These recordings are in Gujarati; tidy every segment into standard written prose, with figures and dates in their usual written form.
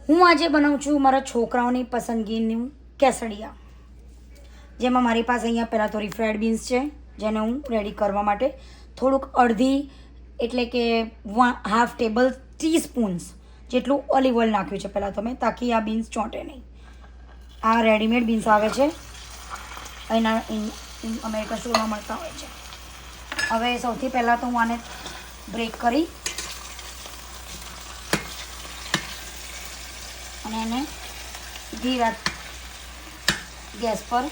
હું આજે બનાવું છું મારા છોકરાઓની પસંદગીનું કેસડિયા, જેમાં મારી પાસે અહીંયા પહેલાં તો રીફ્રાઈડ બીન્સ છે, જેને હું રેડી કરવા માટે થોડુંક અડધી એટલે કે હાફ ટેબલ ટીસ્પૂન્સ જેટલું ઓલિવ ઓઇલ નાખ્યું છે પહેલાં તો મેં, તાકી આ બીન્સ ચોંટે નહીં. આ રેડીમેડ બીન્સ આવે છે, એના અમેરિકન સ્ટોરમાં મળતા હોય છે. હવે સૌથી પહેલાં તો હું આને બ્રેક કરી અને એને ધીરા ગેસ પર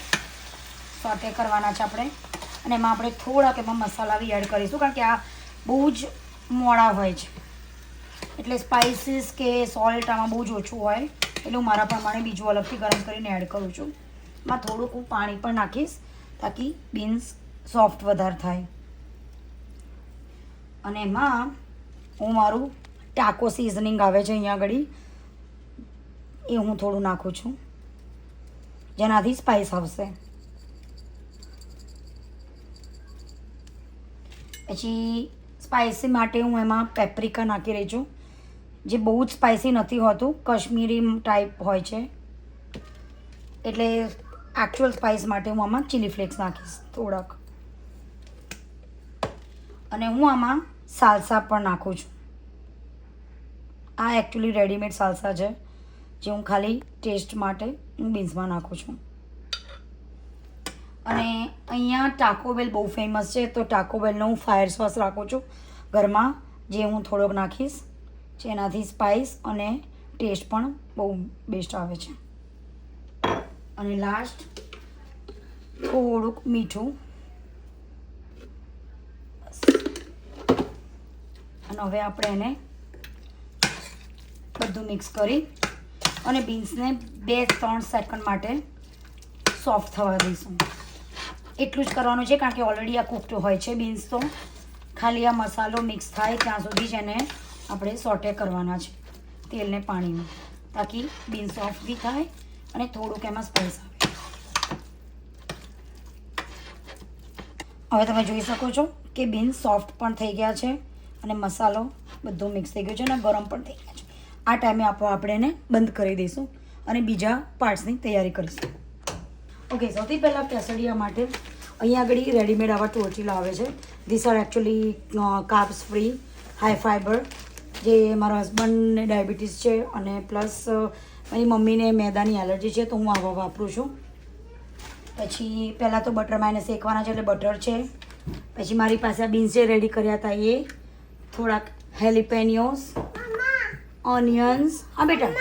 સોટે કરવાના છે આપણે. અને એમાં આપણે થોડાક એમાં મસાલા બી એડ કરીશું, કારણ કે આ બહુ જ મોડા હોય છે, એટલે સ્પાઇસીસ કે સોલ્ટ આમાં બહુ જ ઓછું હોય, એટલે હું મારા પ્રમાણે બીજું અલગથી ગરમ કરીને એડ કરું છું. એમાં થોડુંક હું પાણી પણ નાખીશ તાકી બીન્સ સોફ્ટ વધારે થાય. અને એમાં હું મારું ટાકો સિઝનિંગ આવે છે અહીંયા આગળ, એ હું થોડું નાખું છું, જેનાથી સ્પાઇસ આવશે. પછી સ્પાઇસી માટે હું એમાં પેપ્રિકા નાખી રહી છું, જે બહુ જ સ્પાઇસી નથી હોતું, કાશ્મીરી ટાઈપ હોય છે, એટલે એકચ્યુઅલ સ્પાઇસ માટે હું આમાં ચીલી ફ્લેક્સ નાખીશ થોડાક. અને હું આમાં સાલસા પણ નાખું છું. આ એકચ્યુઅલી રેડીમેડ સાલસા છે, જે હું ખાલી ટેસ્ટ માટે હું બીન્સમાં નાખું છું. અને અહીંયા ટાકો બેલ બહુ ફેમસ છે, તો ટાકો બેલનો હું ફાયર સોસ રાખું છું ઘરમાં, જે હું થોડોક નાખીશ, જેનાથી સ્પાઇસ અને ટેસ્ટ પણ બહુ બેસ્ટ આવે છે. અને લાસ્ટ થોડુંક મીઠું. અને હવે આપણે એને બધું મિક્સ કરી અને બીન્સને 2-3 સેકન્ડ માટે સોફ્ટ થવા દઈશું. એટલું જ કરવાનું છે, કારણ કે ઓલરેડી આ કૂકડ હોય છે બીન્સ, તો ખાલી આ મસાલો મિક્સ થાય ત્યાં સુધી જ એને આપણે સોટે કરવાના છે તેલને પાણીમાં, તાકી બીન્સ સોફ્ટ બી થાય અને થોડુંક એમાં સ્પાઇસ આવે. હવે તમે જોઈ શકો છો કે બીન્સ સોફ્ટ પણ થઈ ગયા છે અને મસાલો બધું મિક્સ થઈ ગયો છે અને ગરમ પણ થઈ ગયા છે. આ ટાઈમે આપણે એને બંધ કરી દઈશું અને બીજા પાર્ટ્સની તૈયારી કરીશું. ઓકે, સૌથી પહેલાં કેસડિયા માટે અહીંયા આગળ રેડીમેડ આવા ટોર્ટિલા આવે છે. This R actually carbs free, high fibre, જે મારા હસબન્ડને ડાયાબિટીસ છે અને પ્લસ મારી મમ્મીને મેદાની એલર્જી છે, તો હું આવા વાપરું છું. પછી પહેલાં તો બટરમાં એને શેકવાના છે, એટલે બટર છે. પછી મારી પાસે આ બીન્સ જે રેડી કર્યા હતા એ, થોડાક હેલિપેનિયોસ, ઓનિયન્સ, હા બેટા,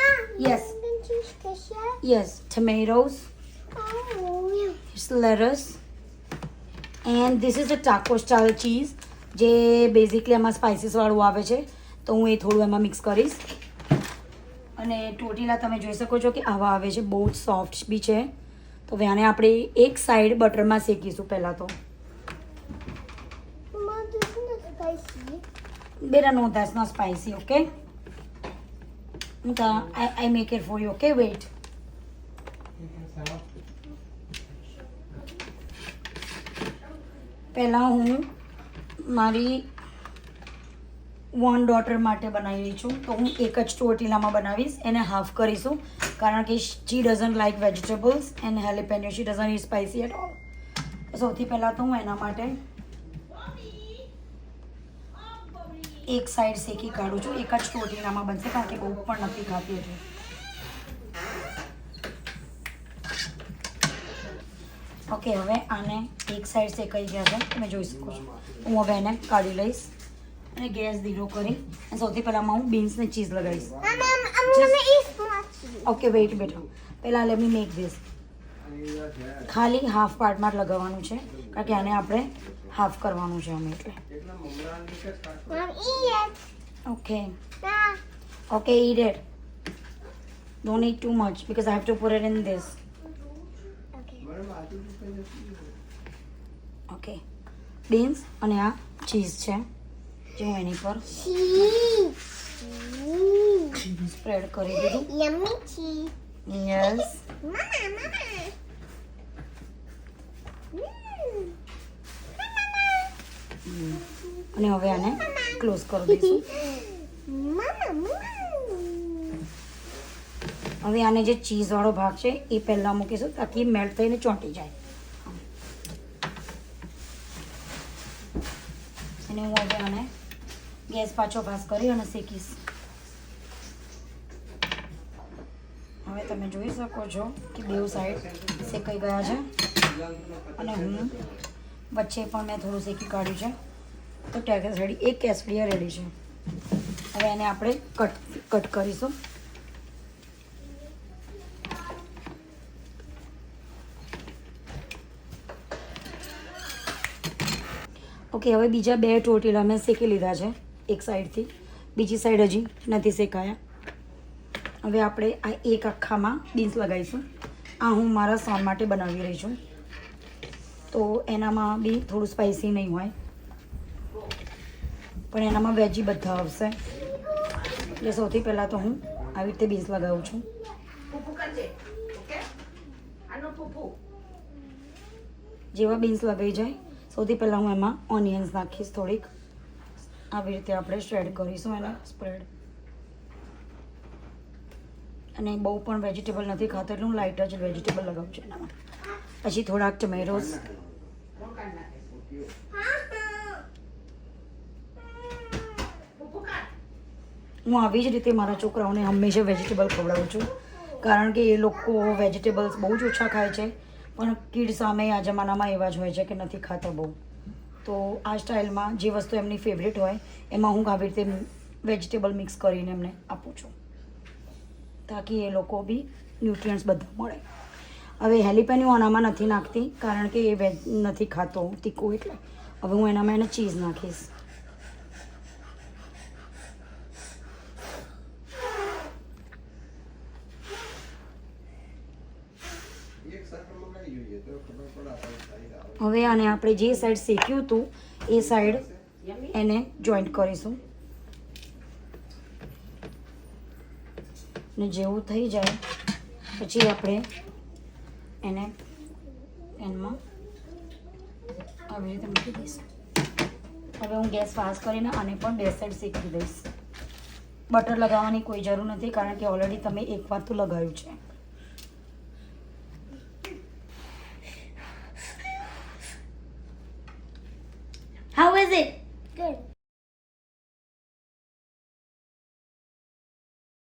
yes yes, ટમેટોઝ, lettuce, and this is a taco style cheese, જે બેઝિકલી એમાં સ્પાઇસીસ વાળું આવે છે, તો હું એ થોડું એમાં મિક્સ કરીશ. અને ટોર્ટિલા તમે જોઈ શકો છો કે આવા આવે છે, બહુ જ સોફ્ટ બી છે. તો હવે આને આપણે એક સાઈડ બટરમાં શેકીશું પહેલાં તો. બેટા, નો, that's not spicy, okay? I make it for you, okay? Wait. પહેલાં હું મારી 1 ડોટર માટે બનાવી રહી છું, તો હું એક જ ટોર્ટિલામાં બનાવીશ. એને હાફ કરીશું, કારણ કે she doesn't like vegetables and jalapeno, she doesn't eat spicy at all. સૌથી પહેલાં તો હું એના માટે એક સાઈડ શેકી કાઢું છું. એક જ ટોર્ટિલામાં બનશે, કારણ કે બહુ પણ નથી ખાતી એટલે. ઓકે, હવે આને એક સાઈડ શેકાઈ ગયા છે, તમે જોઈ શકો છો. હું હવે એને કાઢી લઈશ અને ગેસ ધીરો કરી અને સૌથી પહેલાંમાં હું બીન્સને ચીઝ લગાવીશ. ઓકે, વેઇટ બેટા, પહેલાં લેટ મી મેક ધીસ. ખાલી હાફ પાર્ટમાં જ લગાવવાનું છે, કારણ કે આને આપણે હાફ કરવાનું છે અમે, એટલે. Okay okay, eat it. Don't eat too much because I have to put it in this. Okay, beans અને આ ચીઝ છે, જે હું એની પર સ્પ્રેડ કરી દીધું. યસ. અને હવે આને ક્લોઝ કરી દઈશું. હવે આને જે ચીઝવાળો ભાગ છે એ પહેલાં મૂકીશું તાકી મેલ્ટ થઈને ચોંટી જાય. અને હું હવે આને ગેસ પાછો પાસ કરી અને શેકીશ. હવે તમે જોઈ શકો છો કે બેઉ સાઈડ શેકાઈ ગયા છે અને હું વચ્ચે પણ મેં થોડું શેકી કાઢ્યું છે. તો ટેગસ રેડી, એક કેસરિયા રેડી છે. હવે એને આપણે કટ કરીશું. ઓકે, હવે બીજા 2 ટોટેલા મેં શેકી લીધા છે એક સાઈડથી, બીજી સાઈડ હજી નથી શેકાયા. હવે આપણે આ એક આખામાં બીન્સ લગાવીશું. આ હું મારા સોન માટે બનાવી રહી છું, તો એનામાં બી થોડું સ્પાઇસી નહીં હોય, પણ એનામાં વેજી બધા આવશે. એટલે સૌથી પહેલાં તો હું આવી રીતે બીન્સ લગાવું છું. જેવા બીન્સ લગાવી જાય સૌથી પહેલાં હું એમાં ઓનિયન્સ નાખીશ થોડીક. આવી રીતે આપણે શ્રેડ કરીશું એને, સ્પ્રેડ. અને બહુ પણ વેજીટેબલ નથી ખાતો એટલે હું લાઇટ જ વેજીટેબલ લગાવું છું એનામાં. પછી થોડાક ટમેટોસ. હું આવી જ રીતે મારા છોકરાઓને હંમેશા વેજીટેબલ ખવડાવું છું, કારણ કે એ લોકો વેજીટેબલ્સ બહુ જ ઓછા ખાય છે. પણ કિડ સામે આ જમાનામાં એવા જ હોય છે કે નથી ખાતા બહુ. તો આ સ્ટાઇલમાં જે વસ્તુ એમની ફેવરેટ હોય એમાં હું આવી રીતે વેજીટેબલ મિક્સ કરીને એમને આપું છું, તાકી એ લોકો બી ન્યુટ્રિયન્ટ્સ બધા મળે. હવે હેલીપેન હું આનામાં નથી નાખતી કારણ કે એ વેજ નથી ખાતો તીખું, એટલે હવે હું એનામાં એને ચીઝ નાખીશ. હવે આને આપણે જે સાઈડ શેક્યું હતું એ સાઈડ એને જોઈન્ટ કરીશું. ને જેવું થઈ જાય પછી આપણે એને પેનમાં આવી રીતે મૂકી દઈશું. હવે હું ગેસ ફાસ્ટ કરીને આને પણ 2 સાઈડ શેકી દઈશ. બટર લગાવવાની કોઈ જરૂર નથી કારણ કે ઓલરેડી તમે એક વાર તો લગાવ્યું છે.